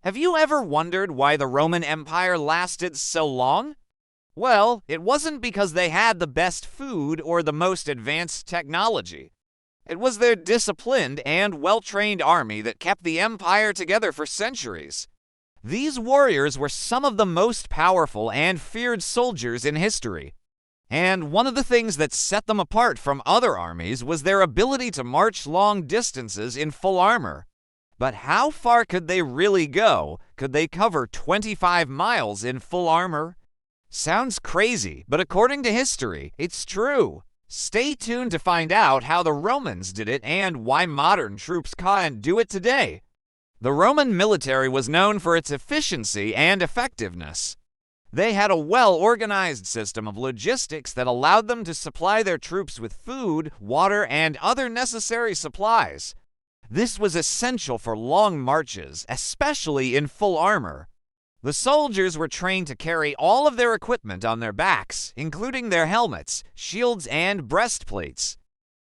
Have you ever wondered why the Roman Empire lasted so long? Well, it wasn't because they had the best food or the most advanced technology. It was their disciplined and well-trained army that kept the empire together for centuries. These warriors were some of the most powerful and feared soldiers in history. And one of the things that set them apart from other armies was their ability to march long distances in full armor. But how far could they really go? Could they cover 25 miles in full armor? Sounds crazy, but according to history, it's true. Stay tuned to find out how the Romans did it and why modern troops can't do it today. The Roman military was known for its efficiency and effectiveness. They had a well-organized system of logistics that allowed them to supply their troops with food, water, and other necessary supplies. This was essential for long marches, especially in full armor. The soldiers were trained to carry all of their equipment on their backs, including their helmets, shields, and breastplates.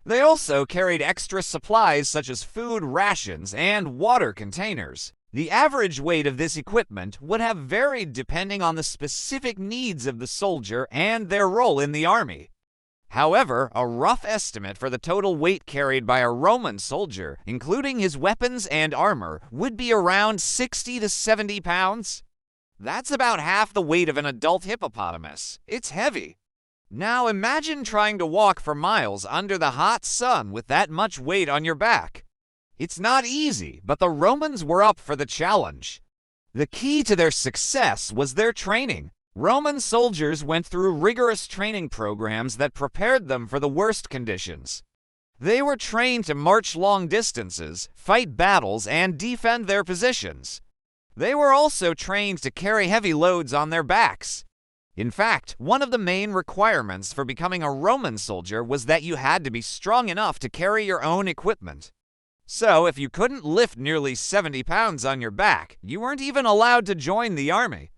They also carried extra supplies such as food rations and water containers. The average weight of this equipment would have varied depending on the specific needs of the soldier and their role in the army. However, a rough estimate for the total weight carried by a Roman soldier, including his weapons and armor, would be around 60 to 70 pounds. That's about half the weight of an adult hippopotamus. It's heavy. Now imagine trying to walk for miles under the hot sun with that much weight on your back. It's not easy, but the Romans were up for the challenge. The key to their success was their training. Roman soldiers went through rigorous training programs that prepared them for the worst conditions. They were trained to march long distances, fight battles, and defend their positions. They were also trained to carry heavy loads on their backs. In fact, one of the main requirements for becoming a Roman soldier was that you had to be strong enough to carry your own equipment. So, if you couldn't lift nearly 70 pounds on your back, you weren't even allowed to join the army.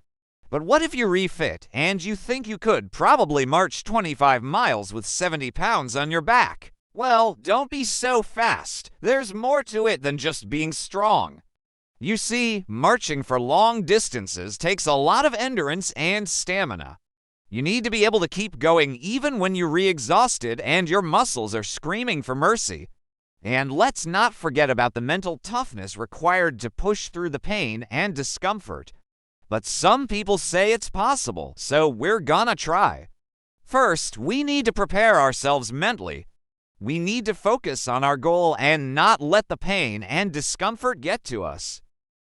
But what if you refit, and you think you could probably march 25 miles with 70 pounds on your back? Well, don't be so fast. There's more to it than just being strong. You see, marching for long distances takes a lot of endurance and stamina. You need to be able to keep going even when you're re-exhausted and your muscles are screaming for mercy. And let's not forget about the mental toughness required to push through the pain and discomfort. But some people say it's possible, so we're gonna try. First, we need to prepare ourselves mentally. We need to focus on our goal and not let the pain and discomfort get to us.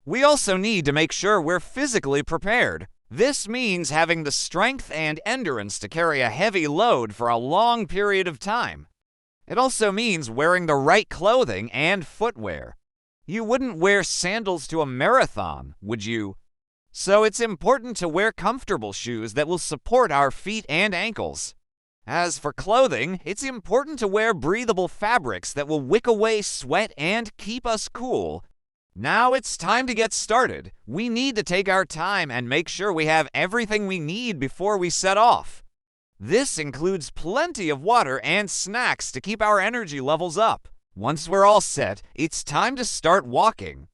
We also need to make sure we're physically prepared. This means having the strength and endurance to carry a heavy load for a long period of time. It also means wearing the right clothing and footwear. You wouldn't wear sandals to a marathon, would you? So it's important to wear comfortable shoes that will support our feet and ankles. As for clothing, it's important to wear breathable fabrics that will wick away sweat and keep us cool. Now it's time to get started. We need to take our time and make sure we have everything we need before we set off. This includes plenty of water and snacks to keep our energy levels up. Once we're all set, it's time to start walking.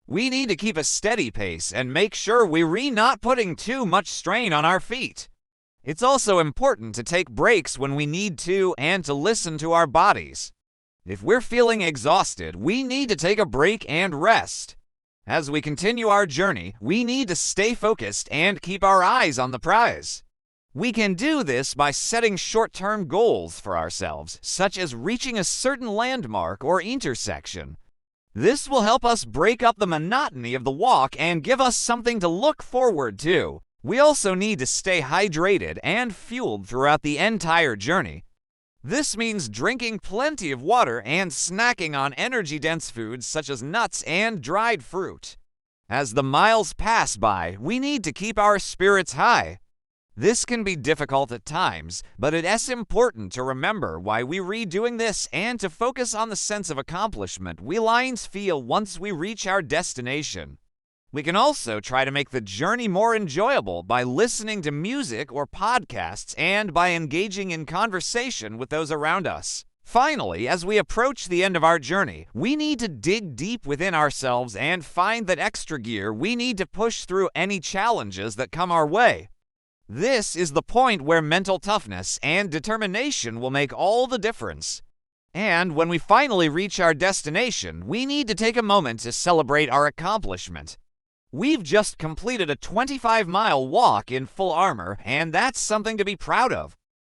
We need to keep a steady pace and make sure we're not putting too much strain on our feet. It's also important to take breaks when we need to and to listen to our bodies. If we're feeling exhausted, we need to take a break and rest. As we continue our journey, we need to stay focused and keep our eyes on the prize. We can do this by setting short-term goals for ourselves, such as reaching a certain landmark or intersection. This will help us break up the monotony of the walk and give us something to look forward to. We also need to stay hydrated and fueled throughout the entire journey. This means drinking plenty of water and snacking on energy-dense foods such as nuts and dried fruit. As the miles pass by, we need to keep our spirits high. This can be difficult at times, but it's important to remember why we're doing this and to focus on the sense of accomplishment we lions feel once we reach our destination. We can also try to make the journey more enjoyable by listening to music or podcasts and by engaging in conversation with those around us. Finally, as we approach the end of our journey, we need to dig deep within ourselves and find that extra gear we need to push through any challenges that come our way. This is the point where mental toughness and determination will make all the difference. And when we finally reach our destination, we need to take a moment to celebrate our accomplishment. We've just completed a 25-mile walk in full armor, and that's something to be proud of.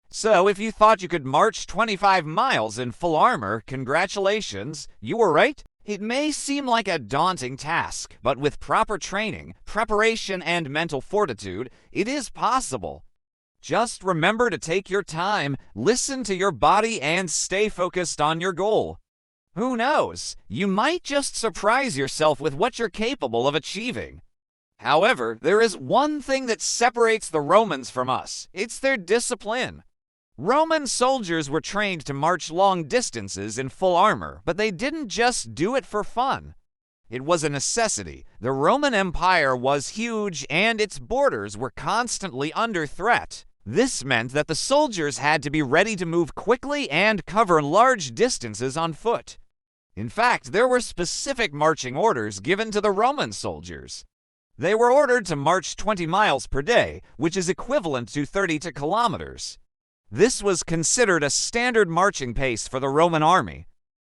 So if you thought you could march 25 miles in full armor, congratulations, you were right. It may seem like a daunting task, but with proper training, preparation, and mental fortitude, it is possible. Just remember to take your time, listen to your body, and stay focused on your goal. Who knows? You might just surprise yourself with what you're capable of achieving. However, there is one thing that separates the Romans from us. It's their discipline. Roman soldiers were trained to march long distances in full armor, but they didn't just do it for fun. It was a necessity. The Roman Empire was huge, and its borders were constantly under threat. This meant that the soldiers had to be ready to move quickly and cover large distances on foot. In fact, there were specific marching orders given to the Roman soldiers. They were ordered to march 20 miles per day, which is equivalent to 32 kilometers. This was considered a standard marching pace for the Roman army.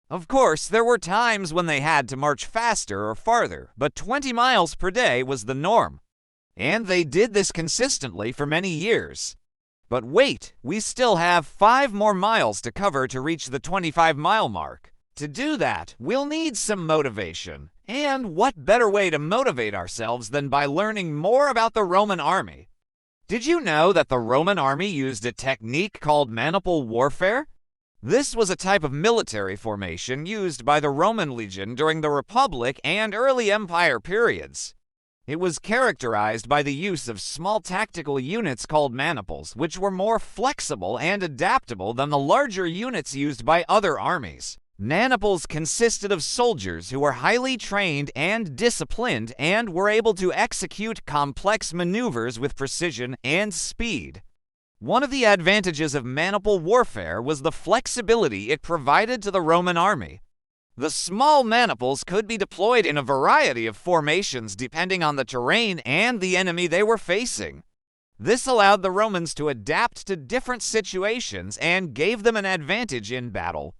Of course, there were times when they had to march faster or farther, but 20 miles per day was the norm. And they did this consistently for many years. But wait, we still have 5 more miles to cover to reach the 25-mile mark. To do that, we'll need some motivation. And what better way to motivate ourselves than by learning more about the Roman army? Did you know that the Roman army used a technique called maniple warfare? This was a type of military formation used by the Roman legion during the Republic and early Empire periods. It was characterized by the use of small tactical units called maniples, which were more flexible and adaptable than the larger units used by other armies. Maniples consisted of soldiers who were highly trained and disciplined and were able to execute complex maneuvers with precision and speed. One of the advantages of maniple warfare was the flexibility it provided to the Roman army. The small maniples could be deployed in a variety of formations depending on the terrain and the enemy they were facing. This allowed the Romans to adapt to different situations and gave them an advantage in battle.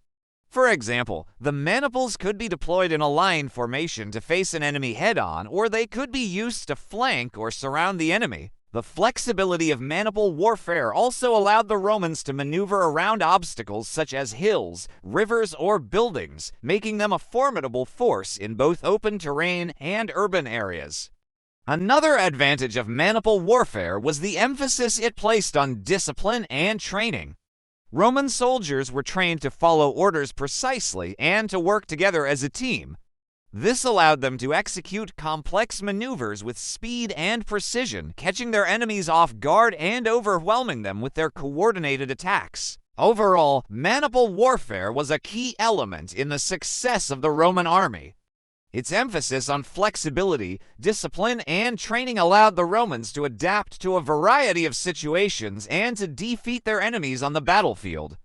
For example, the maniples could be deployed in a line formation to face an enemy head-on, or they could be used to flank or surround the enemy. The flexibility of maniple warfare also allowed the Romans to maneuver around obstacles such as hills, rivers, or buildings, making them a formidable force in both open terrain and urban areas. Another advantage of maniple warfare was the emphasis it placed on discipline and training. Roman soldiers were trained to follow orders precisely and to work together as a team. This allowed them to execute complex maneuvers with speed and precision, catching their enemies off guard and overwhelming them with their coordinated attacks. Overall, maniple warfare was a key element in the success of the Roman army. Its emphasis on flexibility, discipline, and training allowed the Romans to adapt to a variety of situations and to defeat their enemies on the battlefield.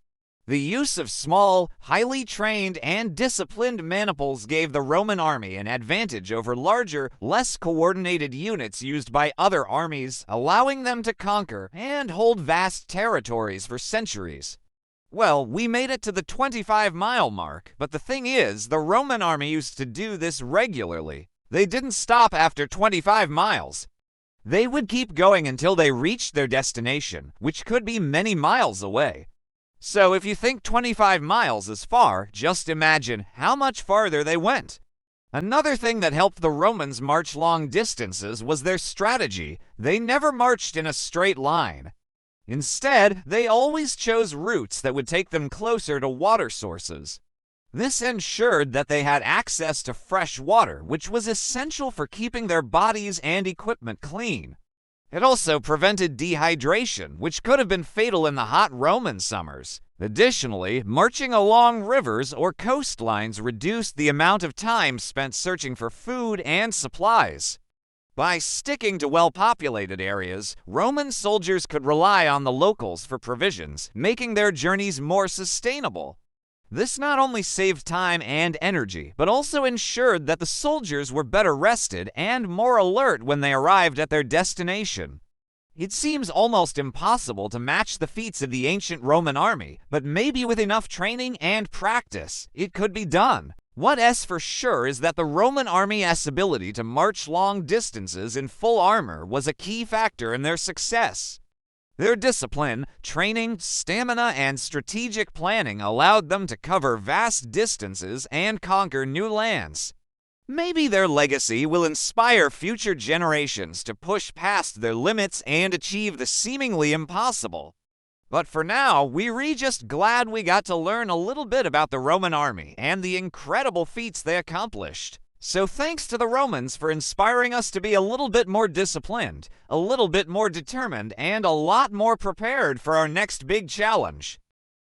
The use of small, highly trained, and disciplined maniples gave the Roman army an advantage over larger, less coordinated units used by other armies, allowing them to conquer and hold vast territories for centuries. Well, we made it to the 25-mile mark, but the thing is, the Roman army used to do this regularly. They didn't stop after 25 miles. They would keep going until they reached their destination, which could be many miles away. So if you think 25 miles is far, just imagine how much farther they went. Another thing that helped the Romans march long distances was their strategy. They never marched in a straight line. Instead, they always chose routes that would take them closer to water sources. This ensured that they had access to fresh water, which was essential for keeping their bodies and equipment clean. It also prevented dehydration, which could have been fatal in the hot Roman summers. Additionally, marching along rivers or coastlines reduced the amount of time spent searching for food and supplies. By sticking to well-populated areas, Roman soldiers could rely on the locals for provisions, making their journeys more sustainable. This not only saved time and energy, but also ensured that the soldiers were better rested and more alert when they arrived at their destination. It seems almost impossible to match the feats of the ancient Roman army, but maybe with enough training and practice, it could be done. What's for sure is that the Roman army's ability to march long distances in full armor was a key factor in their success. Their discipline, training, stamina, and strategic planning allowed them to cover vast distances and conquer new lands. Maybe their legacy will inspire future generations to push past their limits and achieve the seemingly impossible. But for now, we're just glad we got to learn a little bit about the Roman army and the incredible feats they accomplished. So thanks to the Romans for inspiring us to be a little bit more disciplined, a little bit more determined, and a lot more prepared for our next big challenge.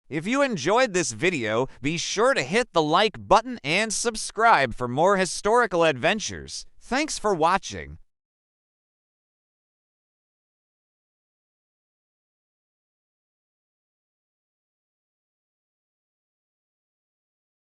If you enjoyed this video, be sure to hit the like button and subscribe for more historical adventures. Thanks for watching.